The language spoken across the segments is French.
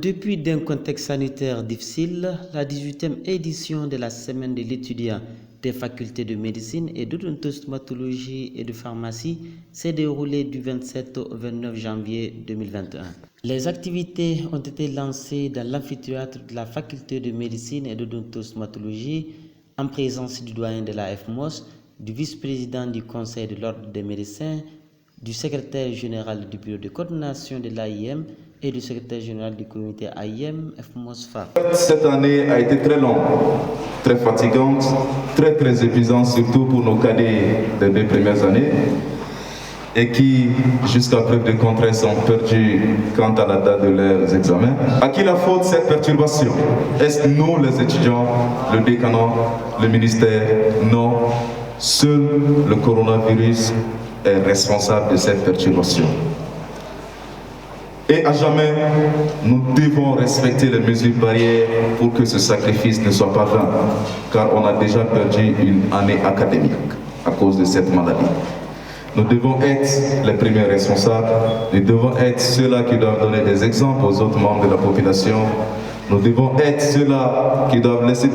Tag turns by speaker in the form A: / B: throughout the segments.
A: dépit d'un contexte sanitaire difficile, la 18e édition de la Semaine de l'étudiant des facultés de médecine et d'odontostomatologie et de pharmacie s'est déroulée du 27 au 29 janvier 2021. Les activités ont été lancées dans l'amphithéâtre de la faculté de médecine et d'odontostomatologie en présence du doyen de la FMOS, du vice-président du conseil de l'ordre des médecins, du secrétaire général du bureau de coordination de l'AIM et du secrétaire général du comité AIM FMOSFA.
B: Cette année a été très longue, très fatigante, très épuisante, surtout pour nos cadets des 2 premières années et qui, jusqu'à preuve de contraire, sont perdus quant à la date de leurs examens. À qui la faute cette perturbation? Est-ce nous, les étudiants, le décanat, le ministère? Non, seul le coronavirus est responsable de cette perturbation. Et à jamais, nous devons respecter les mesures barrières pour que ce sacrifice ne soit pas vain, car on a déjà perdu une année académique à cause de cette maladie. Nous devons être les premiers responsables, nous devons être ceux-là qui doivent donner des exemples aux autres membres de la population. Nous devons être ceux-là qui doivent rester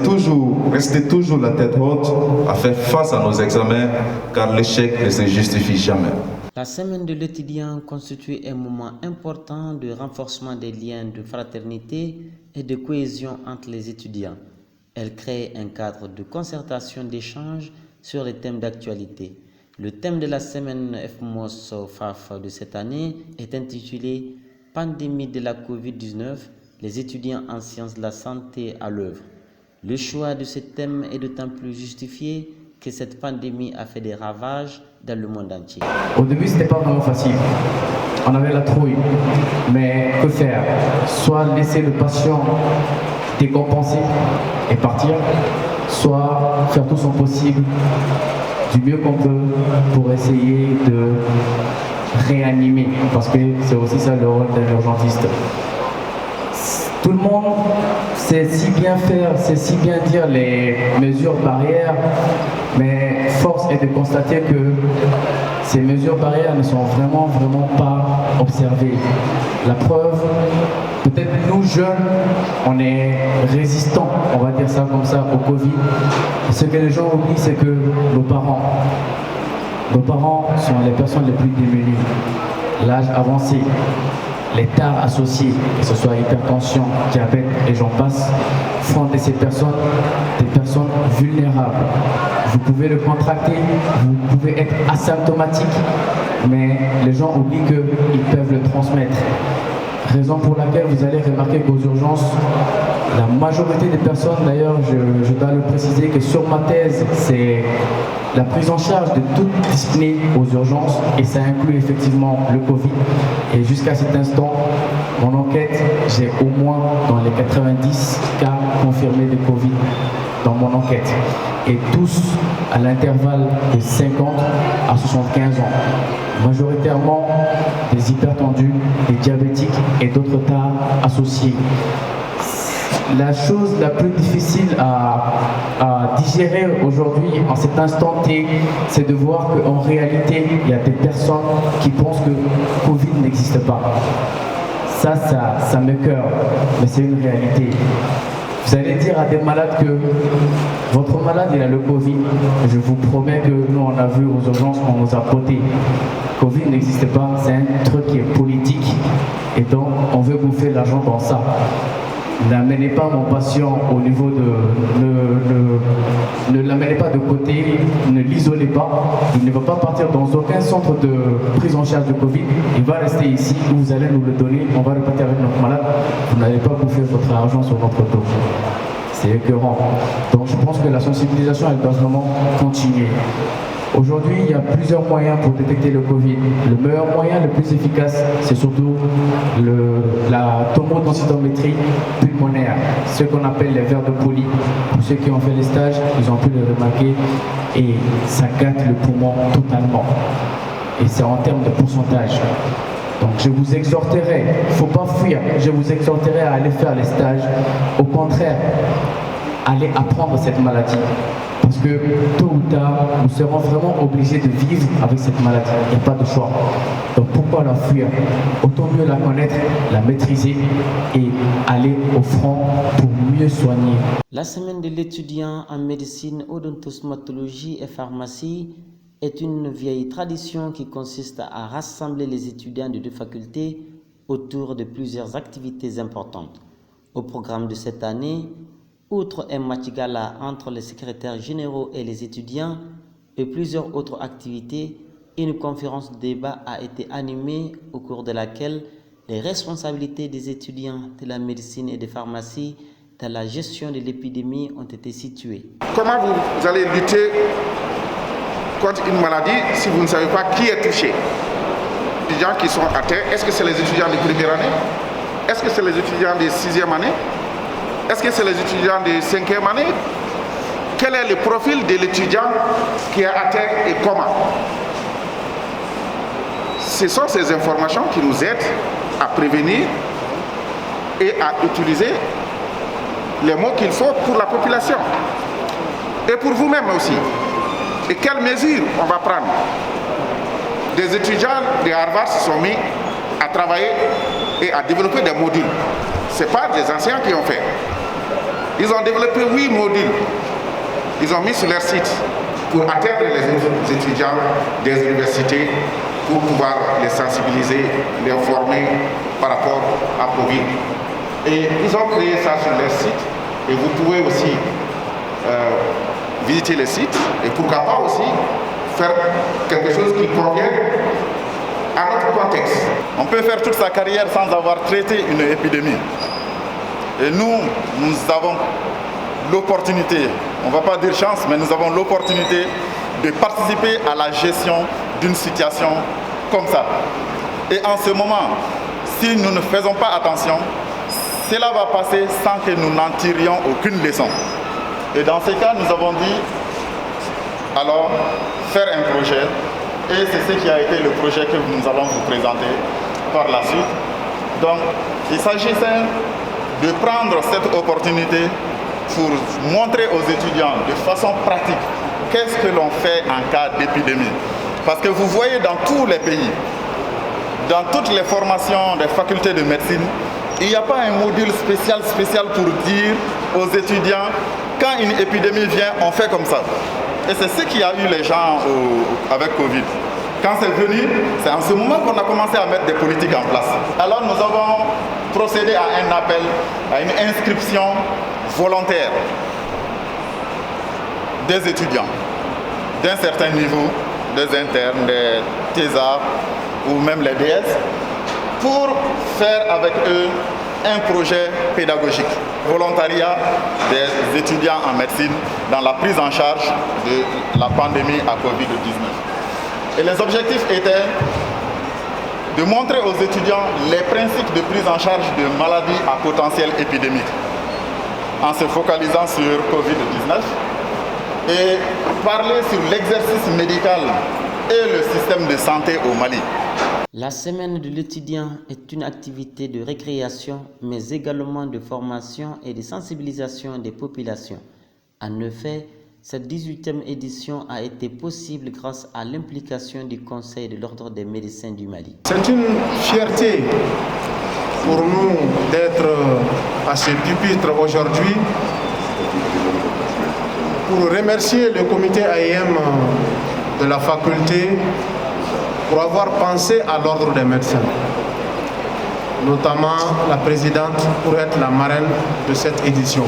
B: toujours la tête haute à faire face à nos examens, car l'échec ne se justifie jamais.
A: La semaine de l'étudiant constitue un moment important de renforcement des liens de fraternité et de cohésion entre les étudiants. Elle crée un cadre de concertation d'échange sur les thèmes d'actualité. Le thème de la semaine FMOS-FAF de cette année est intitulé « Pandémie de la Covid-19, les étudiants en sciences de la santé à l'œuvre ». Le choix de ce thème est d'autant plus justifié que cette pandémie a fait des ravages dans le monde entier.
C: Au début, c'était pas vraiment facile. On avait la trouille. Mais que faire? Soit laisser le patient décompenser et partir, soit faire tout son possible du mieux qu'on peut pour essayer de réanimer, parce que c'est aussi ça le rôle d'un urgentiste. Tout le monde sait si bien faire, sait si bien dire les mesures barrières, mais force est de constater que ces mesures barrières ne sont vraiment pas observées. La preuve, peut-être nous jeunes, on est résistants, on va dire ça comme ça, au Covid. Ce que les gens oublient, c'est que nos parents sont les personnes les plus démunies. L'âge avancé, les tares associées, que ce soit hypertension, diabète et j'en passe, font de ces personnes des personnes vulnérables. Vous pouvez le contracter, vous pouvez être asymptomatique, mais les gens oublient qu'ils peuvent le transmettre. Raison pour laquelle vous allez remarquer qu'aux urgences, la majorité des personnes, d'ailleurs je dois le préciser que sur ma thèse, c'est la prise en charge de toute dyspnée aux urgences et ça inclut effectivement le Covid. Et jusqu'à cet instant, mon enquête, j'ai au moins dans les 90 cas confirmés de Covid dans mon enquête. Et tous à l'intervalle de 50 à 75 ans. Majoritairement des hypertendus, des diabétiques et d'autres tas associés. La chose la plus difficile à digérer aujourd'hui, en cet instant T, c'est de voir qu'en réalité, il y a des personnes qui pensent que Covid n'existe pas. Ça m'écoeure, mais c'est une réalité. Vous allez dire à des malades que votre malade il a le Covid. Je vous promets que nous on a vu aux urgences, on nous a poté. Covid n'existe pas, c'est un truc qui est politique et donc on veut bouffer l'argent dans ça. N'amenez pas mon patient au niveau de... Ne l'amenez pas de côté, ne l'isolez pas. Il ne va pas partir dans aucun centre de prise en charge de Covid. Il va rester ici où vous allez nous le donner. On va le partir avec notre malade. Vous n'allez pas bouffer votre argent sur votre dos. C'est écœurant. Donc je pense que la sensibilisation, elle doit vraiment continuer. Aujourd'hui, il y a plusieurs moyens pour détecter le Covid. Le meilleur moyen, le plus efficace, c'est surtout la tomodensitométrie pulmonaire, ce qu'on appelle les verres de Poli. Pour ceux qui ont fait les stages, ils ont pu le remarquer et ça gâte le poumon totalement. Et c'est en termes de pourcentage. Donc je vous exhorterai, il ne faut pas fuir, je vous exhorterai à aller faire les stages. Au contraire, allez apprendre cette maladie. Parce que tôt ou tard, nous serons vraiment obligés de vivre avec cette maladie. Il n'y a pas de choix. Donc pourquoi la fuir? Autant mieux la connaître, la maîtriser et aller au front pour mieux soigner.
A: La semaine de l'étudiant en médecine, odontosmatologie et pharmacie est une vieille tradition qui consiste à rassembler les étudiants de deux facultés autour de plusieurs activités importantes. Au programme de cette année, outre un match gala entre les secrétaires généraux et les étudiants et plusieurs autres activités, une conférence de débat a été animée au cours de laquelle les responsabilités des étudiants de la médecine et de pharmacie dans la gestion de l'épidémie ont été situées.
D: Comment vous allez lutter contre une maladie si vous ne savez pas qui est touché? Les étudiants qui sont atteints, est-ce que c'est les étudiants de première année? Est-ce que c'est les étudiants de sixième année? Est-ce que c'est les étudiants de cinquième année? Quel est le profil de l'étudiant qui est atteint et comment? Ce sont ces informations qui nous aident à prévenir et à utiliser les mots qu'il faut pour la population et pour vous-même aussi. Et quelles mesures on va prendre? Des étudiants de Harvard se sont mis à travailler et à développer des modules. Ce n'est pas des anciens qui ont fait. Ils ont développé 8 modules. Ils ont mis sur leur site pour atteindre les autres étudiants des universités pour pouvoir les sensibiliser, les former par rapport à Covid. Et ils ont créé ça sur leur site et vous pouvez aussi visiter le site et pourquoi pas aussi faire quelque chose qui convient à notre contexte.
E: On peut faire toute sa carrière sans avoir traité une épidémie. Et nous avons l'opportunité, on ne va pas dire chance, mais nous avons l'opportunité de participer à la gestion d'une situation comme ça. Et en ce moment, si nous ne faisons pas attention, cela va passer sans que nous n'en tirions aucune leçon. Et dans ces cas, nous avons dit, alors, faire un projet. Et c'est ce qui a été le projet que nous allons vous présenter par la suite. Donc, il s'agissait de prendre cette opportunité pour montrer aux étudiants de façon pratique qu'est-ce que l'on fait en cas d'épidémie. Parce que vous voyez dans tous les pays, dans toutes les formations des facultés de médecine, il n'y a pas un module spécial pour dire aux étudiants quand une épidémie vient, on fait comme ça. Et c'est ce qui a eu les gens avec Covid. Quand c'est venu, c'est en ce moment qu'on a commencé à mettre des politiques en place. Alors nous avons procédé à un appel, à une inscription volontaire des étudiants d'un certain niveau, des internes, des thésards ou même les DS, pour faire avec eux un projet pédagogique, volontariat des étudiants en médecine dans la prise en charge de la pandémie à Covid-19. Et les objectifs étaient de montrer aux étudiants les principes de prise en charge de maladies à potentiel épidémique, en se focalisant sur Covid-19 et parler sur l'exercice médical et le système de santé au Mali.
A: La semaine de l'étudiant est une activité de récréation, mais également de formation et de sensibilisation des populations. En effet, cette 18e édition a été possible grâce à l'implication du Conseil de l'Ordre des médecins du Mali.
F: C'est une fierté pour nous d'être à ce pupitre aujourd'hui pour remercier le comité AIM de la faculté pour avoir pensé à l'ordre des médecins, notamment la présidente pour être la marraine de cette édition.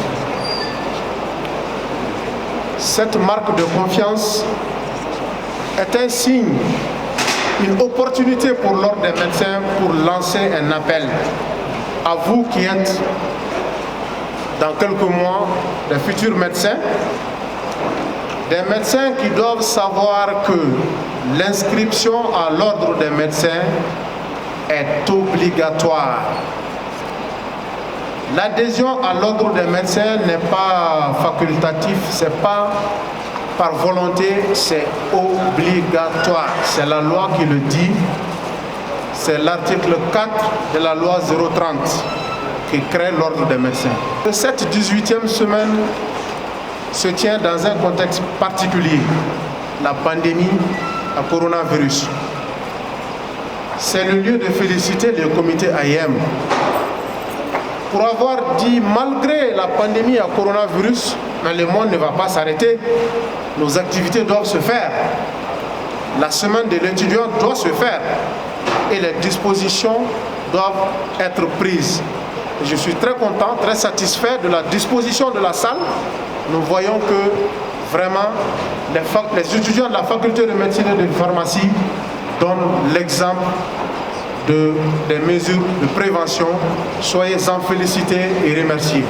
F: Cette marque de confiance est un signe, une opportunité pour l'ordre des médecins pour lancer un appel à vous qui êtes dans quelques mois des futurs médecins, des médecins qui doivent savoir que l'inscription à l'ordre des médecins est obligatoire. L'adhésion à l'ordre des médecins n'est pas facultatif, c'est pas par volonté, c'est obligatoire. C'est la loi qui le dit. C'est l'article 4 de la loi 030 qui crée l'ordre des médecins. Cette 18e semaine se tient dans un contexte particulier, la pandémie, le coronavirus. c'est le lieu de féliciter le comité AIM pour avoir dit, malgré la pandémie à coronavirus, le monde ne va pas s'arrêter, nos activités doivent se faire. La semaine de l'étudiant doit se faire et les dispositions doivent être prises. Je suis très content, très satisfait de la disposition de la salle. Nous voyons que vraiment les étudiants de la faculté de médecine et de pharmacie donnent l'exemple des mesures de prévention. Soyez-en félicités et remerciés.